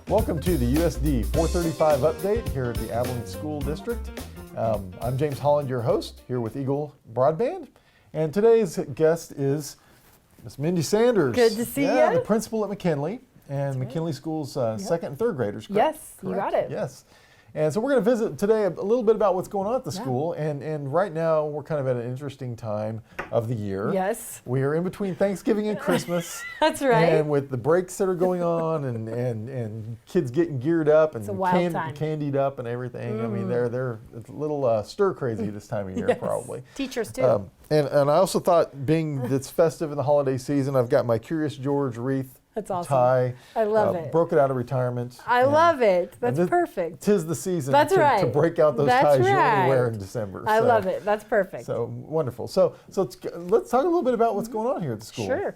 Welcome to the USD 435 update here at the Abilene School District. I'm James Holland, your host, here with Eagle Broadband. And today's guest is Miss Mindy Sanders. Good to see you. The principal at McKinley, and McKinley School's second and third graders, correct? Yes, you got it. Yes. And so we're going to visit today a little bit about what's going on at the school. And right now, we're kind of at an interesting time of the year. Yes. We are in between Thanksgiving and Christmas. That's right. And with the breaks that are going on and kids getting geared up and candied up and everything. I mean, they're a little stir crazy this time of year, Yes. probably. Teachers too. And I also thought, being that's festive in the holiday season, I've got my Curious George wreath. That's awesome. Tie. I love it. Broke it out of retirement. I love it. That's perfect. 'Tis the season That's to right. break out those That's ties you right. only wear in December. I love it. That's perfect. So wonderful. So let's talk a little bit about what's going on here at the school. Sure.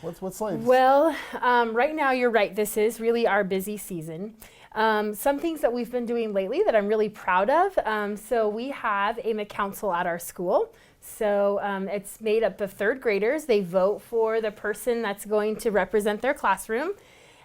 What's like? Well, right now you're right. This is really our busy season. Some things that we've been doing lately that I'm really proud of. So we have a McCouncil at our school. So it's made up of third graders. They vote for the person that's going to represent their classroom.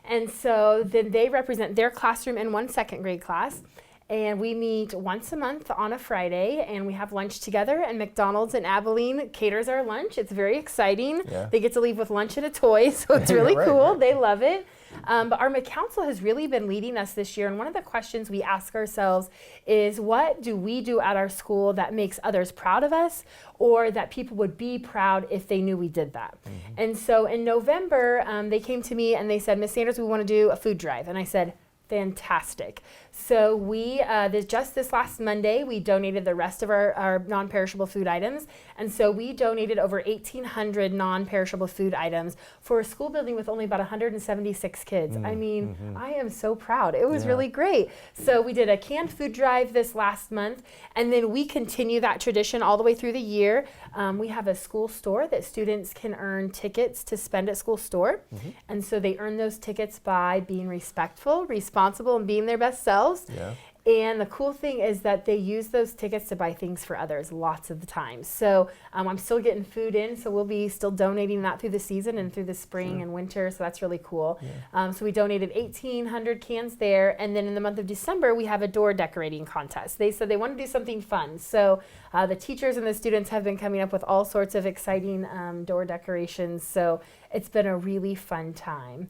And so then they represent their classroom in one second grade class. And we meet once a month on a Friday, and we have lunch together, and McDonald's in Abilene caters our lunch. It's very exciting. Yeah. They get to leave with lunch and a toy, so it's really Right, cool. right. They love it. But our McCouncil has really been leading us this year, and one of the questions we ask ourselves is, what do we do at our school that makes others proud of us, or that people would be proud if they knew we did that? And so in November, they came to me and they said, Miss Sanders, we want to do a food drive. And I said, fantastic. So we, just this last Monday, we donated the rest of our non-perishable food items. And so we donated over 1,800 non-perishable food items for a school building with only about 176 kids. I mean, I am so proud. It was really great. So we did a canned food drive this last month, and then we continue that tradition all the way through the year. We have a school store that students can earn tickets to spend at school store. And so they earn those tickets by being respectful, responsible, and being their best selves. Yeah. And the cool thing is that they use those tickets to buy things for others lots of the time. So I'm still getting food in, so we'll be still donating that through the season and through the spring and winter, so that's really cool. Yeah. So we donated 1,800 cans there, and then in the month of December, we have a door decorating contest. They said they want to do something fun, so the teachers and the students have been coming up with all sorts of exciting door decorations, so it's been a really fun time.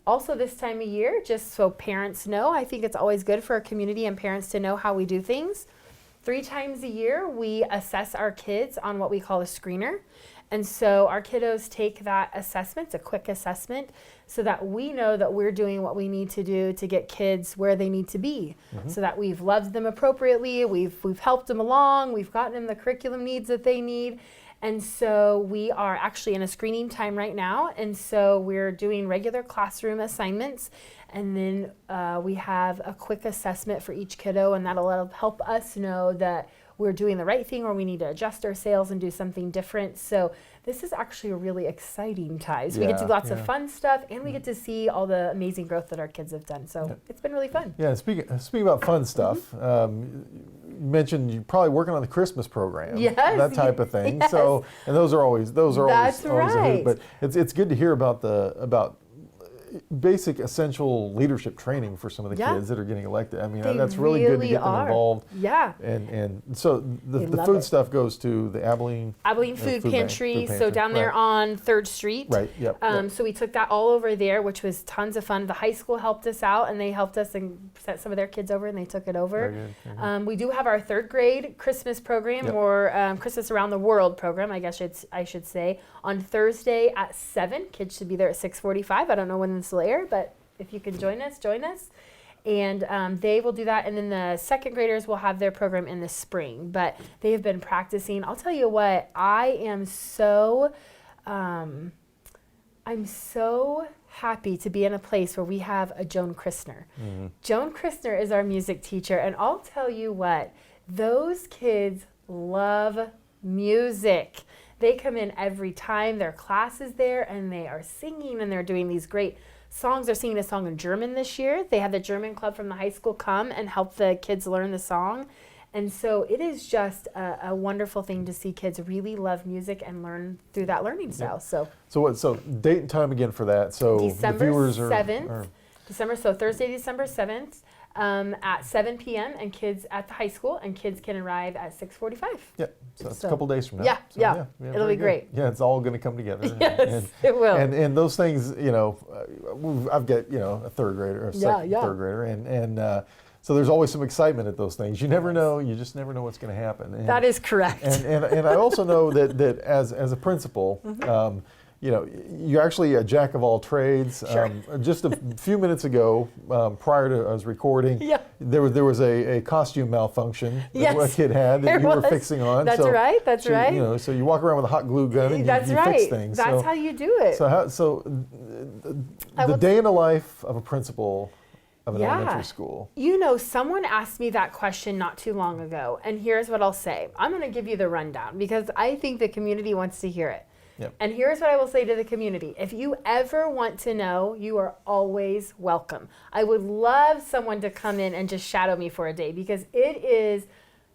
Also this time of year, just so parents know, I think it's always good for our community and parents to know how we do things. 3 times a year, we assess our kids on what we call a screener. And so our kiddos take that assessment, it's a quick assessment, so that we know that we're doing what we need to do to get kids where they need to be. So that we've loved them appropriately, we've helped them along, we've gotten them the curriculum needs that they need. And so we are actually in a screening time right now. And so we're doing regular classroom assignments. And then we have a quick assessment for each kiddo, and that'll help us know that we're doing the right thing or we need to adjust our sails and do something different. So this is actually a really exciting time. So we get to do lots of fun stuff, and we get to see all the amazing growth that our kids have done. So it's been really fun. Yeah. Speaking about fun stuff, you mentioned you're probably working on the Christmas program, that type of thing. Yes. So, and those are always That's always a right. hoot. But it's good to hear about basic essential leadership training for some of the kids that are getting elected. I mean, that's really good to get them involved. Yeah. And so the love food it. stuff goes to the Abilene Food Pantry, Food so down there on 3rd Street. Right, yep. So we took that all over there, which was tons of fun. The high school helped us out, and they helped us and sent some of their kids over, and they took it over. Very good. We do have our 3rd grade Christmas program, or Christmas Around the World program, I guess I should say, on Thursday at 7. Kids should be there at 6:45. I don't know when this will air, but if you can join us. And they will do that. And then the 2nd graders will have their program in the spring. But they have been practicing. I'll tell you what, I'm so happy to be in a place where we have a Joan Christner. Joan Christner is our music teacher. And I'll tell you what, those kids love music. They come in every time. Their class is there, and they are singing, and they're doing these great songs. They're singing a song in German this year. They had the German club from the high school come and help the kids learn the song. And so it is just a wonderful thing to see kids really love music and learn through that learning style. So date and time again for that. So December the viewers 7th. are So Thursday, December 7th at 7 p.m. and kids at the high school, and kids can arrive at 6:45. Yep. So that's a couple days from now. Yeah, So, yeah. It'll be very great. good. Yeah, it's all going to come together. Yes, it will. And those things, I've got a third grader, or third grader, and so there's always some excitement at those things. You never know. You just never know what's going to happen. And, that is correct. And I also know that as a principal, you're actually a jack of all trades. Sure. Just a few minutes ago, prior to us recording, there was a costume malfunction that a kid had that you were fixing on. That's right. That's right. So you walk around with a hot glue gun and you fix things. That's how you do it. So the day in the life of a principal of an elementary school. Someone asked me that question not too long ago, and here's what I'll say. I'm going to give you the rundown because I think the community wants to hear it. Yep. And here's what I will say to the community. If you ever want to know, you are always welcome. I would love someone to come in and just shadow me for a day because it is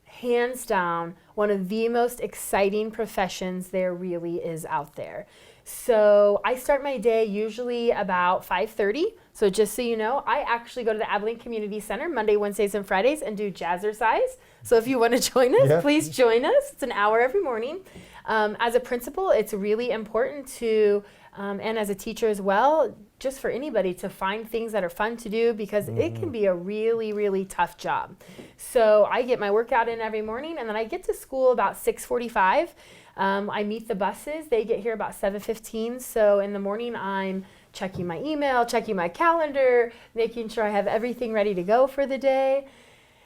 hands down one of the most exciting professions there really is out there. So I start my day usually about 5:30. So just so you know, I actually go to the Abilene Community Center Monday, Wednesdays, and Fridays and do jazzercise. So if you want to join us, please join us. It's an hour every morning. As a principal, it's really important to, and as a teacher as well, just for anybody to find things that are fun to do because it can be a really, really tough job. So I get my workout in every morning and then I get to school about 6:45. I meet the buses. They get here about 7:15. So in the morning, I'm checking my email, checking my calendar, making sure I have everything ready to go for the day.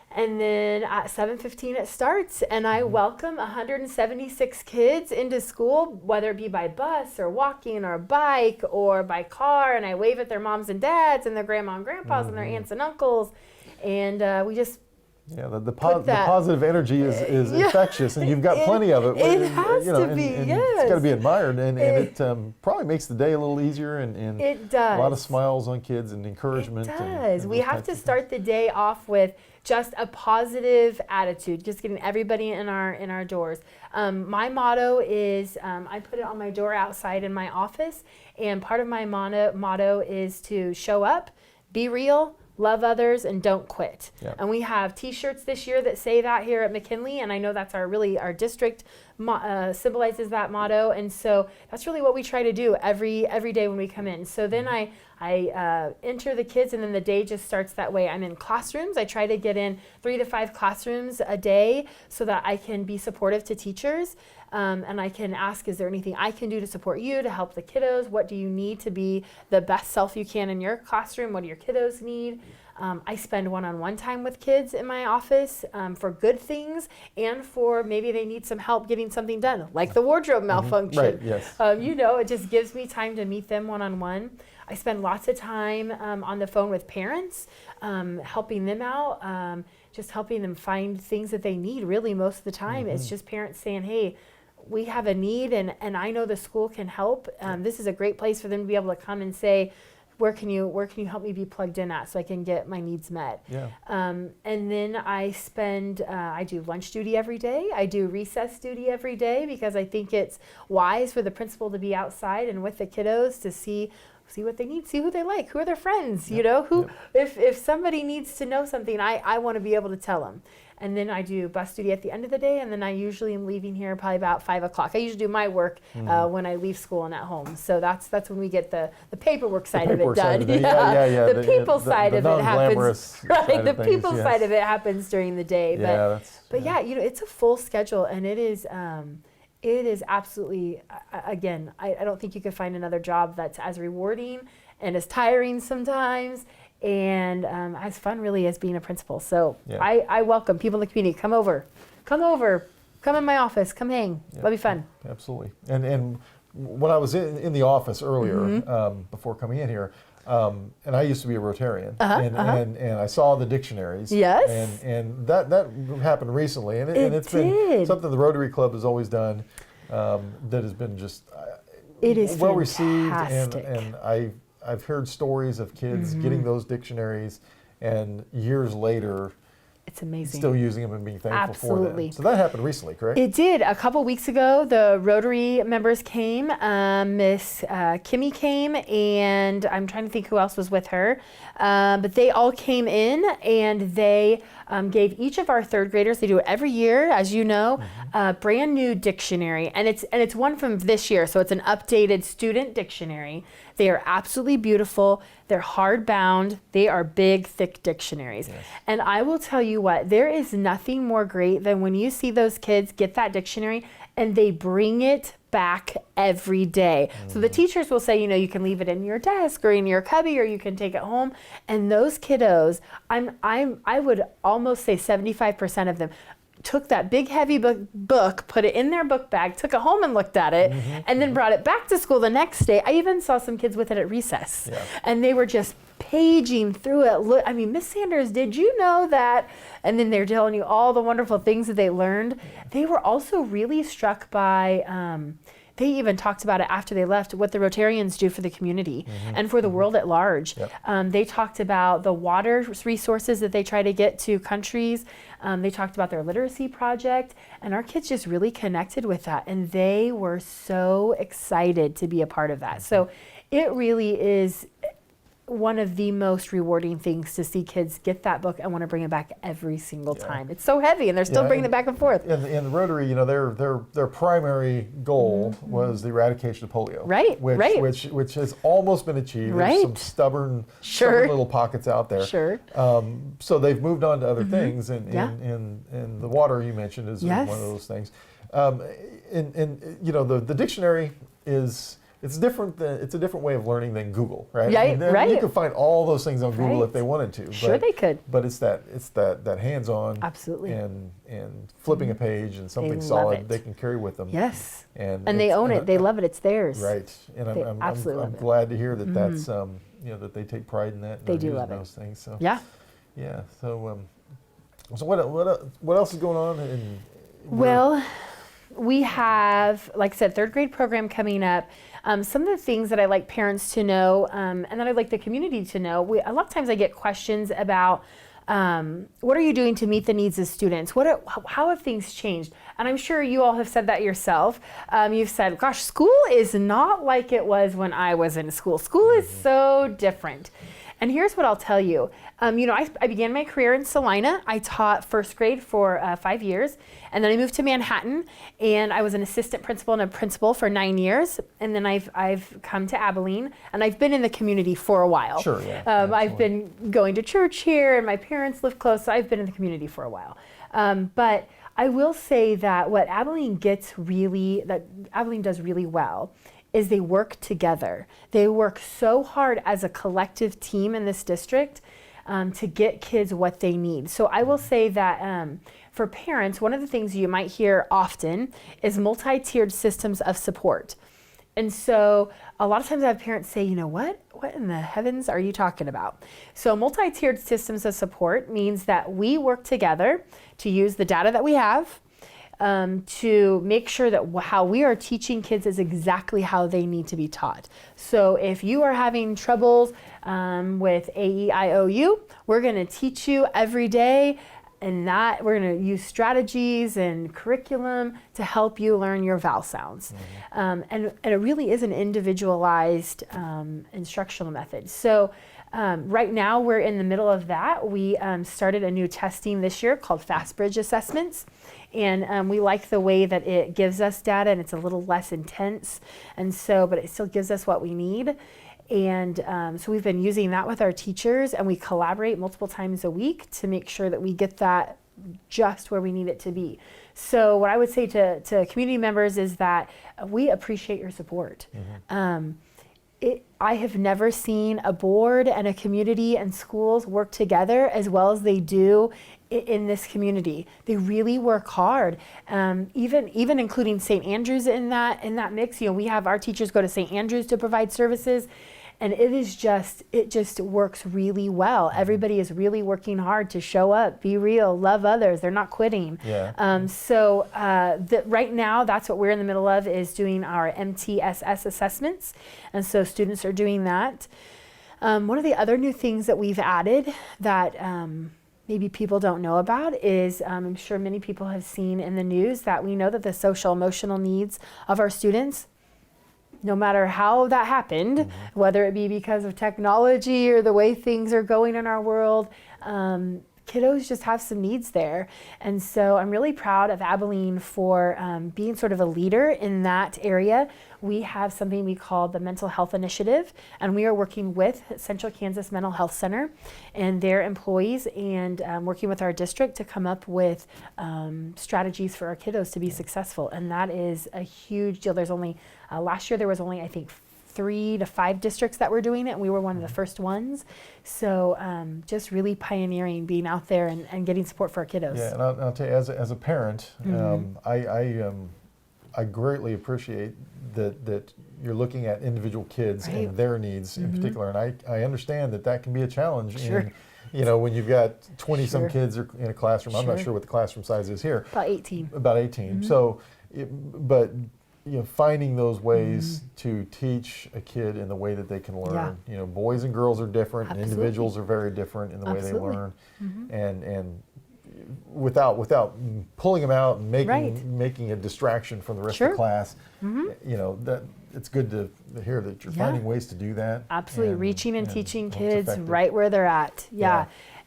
And then at 7:15 it starts, and I welcome 176 kids into school, whether it be by bus or walking or bike or by car, and I wave at their moms and dads and their grandma and grandpas and their aunts and uncles, and we just the positive energy is infectious, and you've got plenty of it. It has to be, It's got to be admired, and it probably makes the day a little easier, and it does. A lot of smiles on kids and encouragement. It does. We have to start the day off with just a positive attitude, just getting everybody in our doors. My motto is, I put it on my door outside in my office, and part of my motto is to show up, be real, love others, and don't quit. Yep. And we have T-shirts this year that say that here at McKinley, and I know that's our district symbolizes that motto, and so that's really what we try to do every day when we come in. So then I enter the kids, and then the day just starts that way. I'm in classrooms. I try to get in 3 to 5 classrooms a day so that I can be supportive to teachers, and I can ask, is there anything I can do to support you, to help the kiddos? What do you need to be the best self you can in your classroom? What do your kiddos need? I spend one-on-one time with kids in my office for good things and for maybe they need some help getting something done, like the wardrobe malfunction. Right, yes. It just gives me time to meet them one-on-one. I spend lots of time on the phone with parents, helping them out, just helping them find things that they need. Really, most of the time, it's just parents saying, hey, we have a need and I know the school can help. This is a great place for them to be able to come and say, where can you help me be plugged in at so I can get my needs met? Yeah. And then I do lunch duty every day. I do recess duty every day because I think it's wise for the principal to be outside and with the kiddos to see what they need, see who they like, who are their friends, if somebody needs to know something, I want to be able to tell them. And then I do bus duty at the end of the day, and then I usually am leaving here probably about 5 o'clock. I usually do my work when I leave school and at home. So that's when we get the paperwork side of it done. The people side of it happens. Right, the people side of it happens during the day. But it's a full schedule, and it is absolutely, again, I don't think you could find another job that's as rewarding and as tiring sometimes and as fun really as being a principal. So I welcome people in the community. Come over, come in my office, come hang. It'll be fun. Absolutely. And when I was in the office earlier, before coming in here, and I used to be a Rotarian, and I saw the dictionaries. Yes. And that happened recently, and it's been something the Rotary Club has always done that has been just it is well fantastic. received, and I've heard stories of kids getting those dictionaries, and years later It's amazing. still using them and being thankful for Absolutely. them. So that happened recently, correct? It did. A couple weeks ago, the Rotary members came. Miss Kimmy came, and I'm trying to think who else was with her. But they all came in, and they gave each of our third graders, they do it every year, as you know, a brand new dictionary. And it's one from this year, so it's an updated student dictionary. They are absolutely beautiful. They're hardbound. They are big, thick dictionaries. Yes. And I will tell you what, there is nothing more great than when you see those kids get that dictionary and they bring it back every day. So the teachers will say, you can leave it in your desk or in your cubby, or you can take it home. And those kiddos, I would almost say 75% of them took that big heavy book, put it in their book bag, took it home and looked at it, and then brought it back to school the next day. I even saw some kids with it at recess, and they were just paging through it. Look, I mean, Miss Sanders, did you know that? And then they're telling you all the wonderful things that they learned. They were also really struck by, they even talked about it after they left, what the Rotarians do for the community and for the world at large. They talked about the water resources that they try to get to countries. They talked about their literacy project, and our kids just really connected with that, and they were so excited to be a part of that. So it really is one of the most rewarding things to see kids get that book and want to bring it back every single time. It's so heavy, and they're still bringing it back and forth. In the Rotary, their primary goal was the eradication of polio. Right, Which has almost been achieved. Right. There's some stubborn little pockets out there. Sure. So they've moved on to other things, and the water you mentioned is one of those things. The dictionary is. It's different. It's a different way of learning than Google, right? Right. You could find all those things on Google if they wanted to. Sure, they could. But it's that hands-on, absolutely, and flipping a page and something solid they can carry with them. Yes. And they own it. They love it. It's theirs. Right. And I'm glad to hear that that's that they take pride in that. And they do love those things. So yeah. So what else is going on? Well, we have, like I said, third grade program coming up. Some of the things that I like parents to know, and that I'd like the community to know, a lot of times I get questions about what are you doing to meet the needs of students? How have things changed? And I'm sure you all have said that yourself. You've said, gosh, school is not like it was when I was in school. School is so different. And here's what I'll tell you. I began my career in Salina. I taught first grade for 5 years, and then I moved to Manhattan, and I was an assistant principal and a principal for 9 years. And then I've come to Abilene, and I've been in the community for a while. Sure, yeah. I've been going to church here, and my parents live close, so I've been in the community for a while. But I will say that what Abilene does really well is they work together. They work so hard as a collective team in this district to get kids what they need. So I will say that for parents, one of the things you might hear often is multi-tiered systems of support. And so a lot of times I have parents say, what in the heavens are you talking about? So multi-tiered systems of support means that we work together to use the data that we have, to make sure that how we are teaching kids is exactly how they need to be taught. So if you are having troubles with AEIOU, we're going to teach you every day, and that we're going to use strategies and curriculum to help you learn your vowel sounds. And it really is an individualized instructional method. So right now we're in the middle of that. We started a new testing this year called Fast Bridge Assessments. And we like the way that it gives us data, and it's a little less intense. But it still gives us what we need. And so we've been using that with our teachers, and we collaborate multiple times a week to make sure that we get that just where we need it to be. So what I would say to community members is that we appreciate your support. I have never seen a board and a community and schools work together as well as they do in this community. They really work hard, even including St. Andrews in that mix. We have our teachers go to St. Andrews to provide services, and it just works really well. Everybody is really working hard to show up, be real, love others. They're not quitting. Right now, that's what we're in the middle of, is doing our MTSS assessments, and so students are doing that. One of the other new things that we've added that maybe people don't know about is I'm sure many people have seen in the news that we know that the social emotional needs of our students, no matter how that happened, whether it be because of technology or the way things are going in our world, kiddos just have some needs there. And so I'm really proud of Abilene for being sort of a leader in that area. We have something we call the Mental Health Initiative, and we are working with Central Kansas Mental Health Center and their employees and working with our district to come up with strategies for our kiddos to be successful. And that is a huge deal. There's only, last year there was only, I think, 3 to 5 districts that were doing it, and we were one of the first ones. So just really pioneering, being out there and getting support for our kiddos. Yeah, and I'll tell you, as a parent, I greatly appreciate that you're looking at individual kids and their needs in particular, and I understand that can be a challenge. Sure. In, when you've got 20 some kids in a classroom. I'm not sure what the classroom size is here. About 18. About 18. So, but finding those ways to teach a kid in the way that they can learn. Boys and girls are different, and individuals are very different in the way they learn, and without pulling them out and making a distraction from the rest of the class. That it's good to hear that you're finding ways to do that. Absolutely, reaching and teaching kids right where they're at.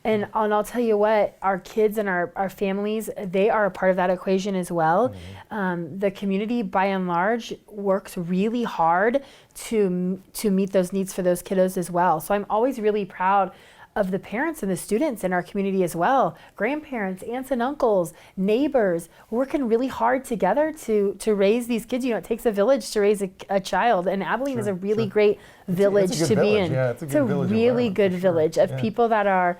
And I'll tell you what, our kids and our families, they are a part of that equation as well. The community, by and large, works really hard to meet those needs for those kiddos as well. So I'm always really proud of the parents and the students in our community as well. Grandparents, aunts and uncles, neighbors, working really hard together to raise these kids. It takes a village to raise a child, and Abilene is a really great village to be in. It's a really good village of people that are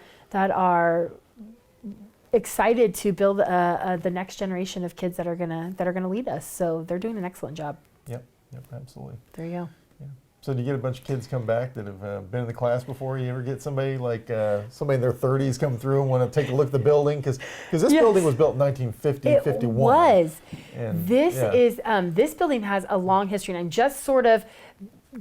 excited to build the next generation of kids that are gonna lead us. So they're doing an excellent job. Yep, absolutely. There you go. So do you get a bunch of kids come back that have been in the class before? You ever get somebody like somebody in their 30s come through and want to take a look at the building? Because this building was built in 1950, 51. It was. And this building has a long history, and I'm just sort of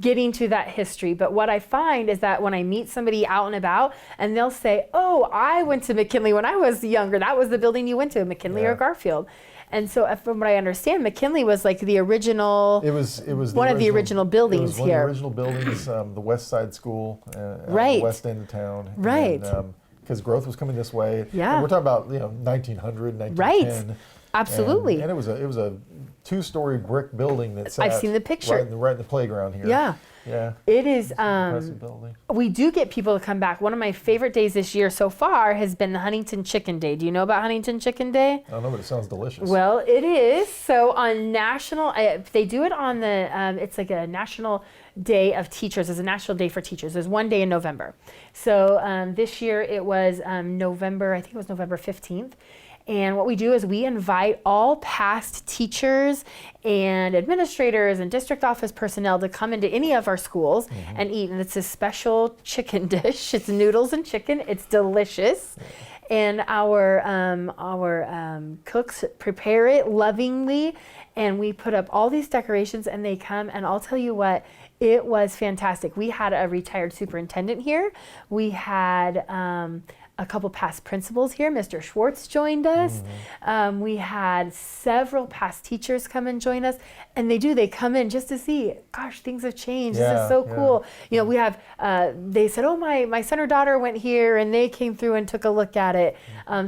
getting to that history. But what I find is that when I meet somebody out and about, and they'll say, "Oh, I went to McKinley when I was younger. That was the building you went to, McKinley or Garfield." And so, from what I understand, McKinley was like the original. It was one of the original buildings here. One of the original buildings, the West Side School, on the west end of town. Right. Because growth was coming this way. Yeah. And we're talking about 1900, 1910. Right. Absolutely. And it was a 2-story brick building that sat. I've seen the picture. Right in the playground here. Yeah. Yeah. It is. Impressive building. We do get people to come back. One of my favorite days this year so far has been the Huntington Chicken Day. Do you know about Huntington Chicken Day? I don't know, but it sounds delicious. Well, it is. So on national, they do it on the, it's like a national day of teachers. It's a national day for teachers. There's one day in November. So this year it was November 15th. And what we do is we invite all past teachers and administrators and district office personnel to come into any of our schools and eat. And it's a special chicken dish. It's noodles and chicken. It's delicious. And our cooks prepare it lovingly. And we put up all these decorations, and they come. And I'll tell you what, it was fantastic. We had a retired superintendent here. We had a couple past principals here. Mr. Schwartz joined us. We had several past teachers come and join us, and they come in just to see, gosh, things have changed. This is so cool. We have, they said, oh, my son or daughter went here, and they came through and took a look at it.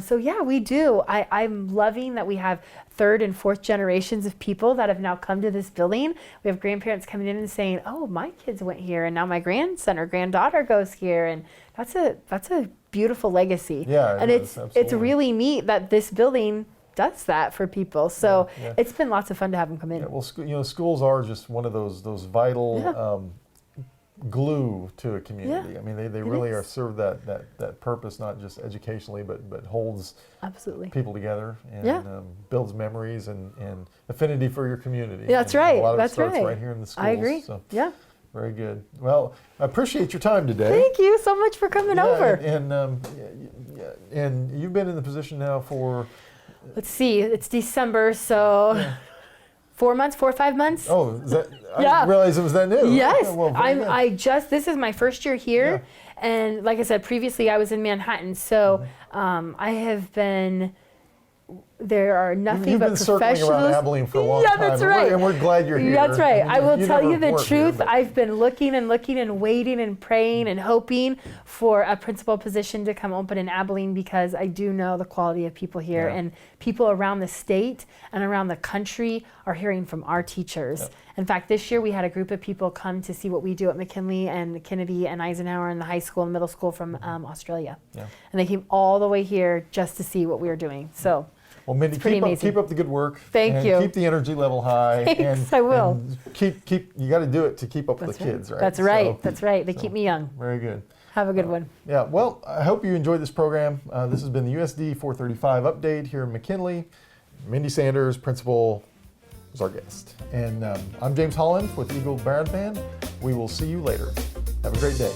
So yeah, we do. I'm loving that we have 3rd and 4th generations of people that have now come to this building. We have grandparents coming in and saying, oh, my kids went here, and now my grandson or granddaughter goes here, and that's a beautiful legacy. Yeah, and it's really neat that this building does that for people. So it's been lots of fun to have them come in. Yeah, well, schools are just one of those vital glue to a community. I mean, they really are serve that purpose, not just educationally, but holds people together and builds memories and affinity for your community. Yeah, that's right. A lot of it starts right here in the schools. I agree. So. Yeah. Very good. Well, I appreciate your time today. Thank you so much for coming over. And you've been in the position now for... Let's see, it's December, so 4 months, 4 or 5 months. Oh, is that, I didn't realize it was that new. Yes, Well, this is my first year here. And like I said, previously I was in Manhattan, so I have been. There are nothing You've but been circling professionals. around Abilene for a long Yeah, time. that's right. And we're glad you're here. That's right. I will tell never you the weren't here, truth. but- I've been looking and looking and waiting and praying and hoping for a principal position to come open in Abilene because I do know the quality of people here, Yeah. and people around the state and around the country are hearing from our teachers. Yep. In fact, this year we had a group of people come to see what we do at McKinley and Kennedy and Eisenhower and the high school and middle school from Australia. Yeah. And they came all the way here just to see what we were doing. So. Well, Mindy, pretty amazing. keep up the good work. Thank and you. Keep the energy level high. Thanks, I will. And keep. You got to do it to keep up with the kids, right? That's right. So, That's right. They keep me young. very good. Have a good one. Yeah. Well, I hope you enjoyed this program. This has been the USD 435 update here in McKinley. Mindy Sanders, principal, was our guest, and I'm James Holland with Eagle Broadband. We will see you later. Have a great day.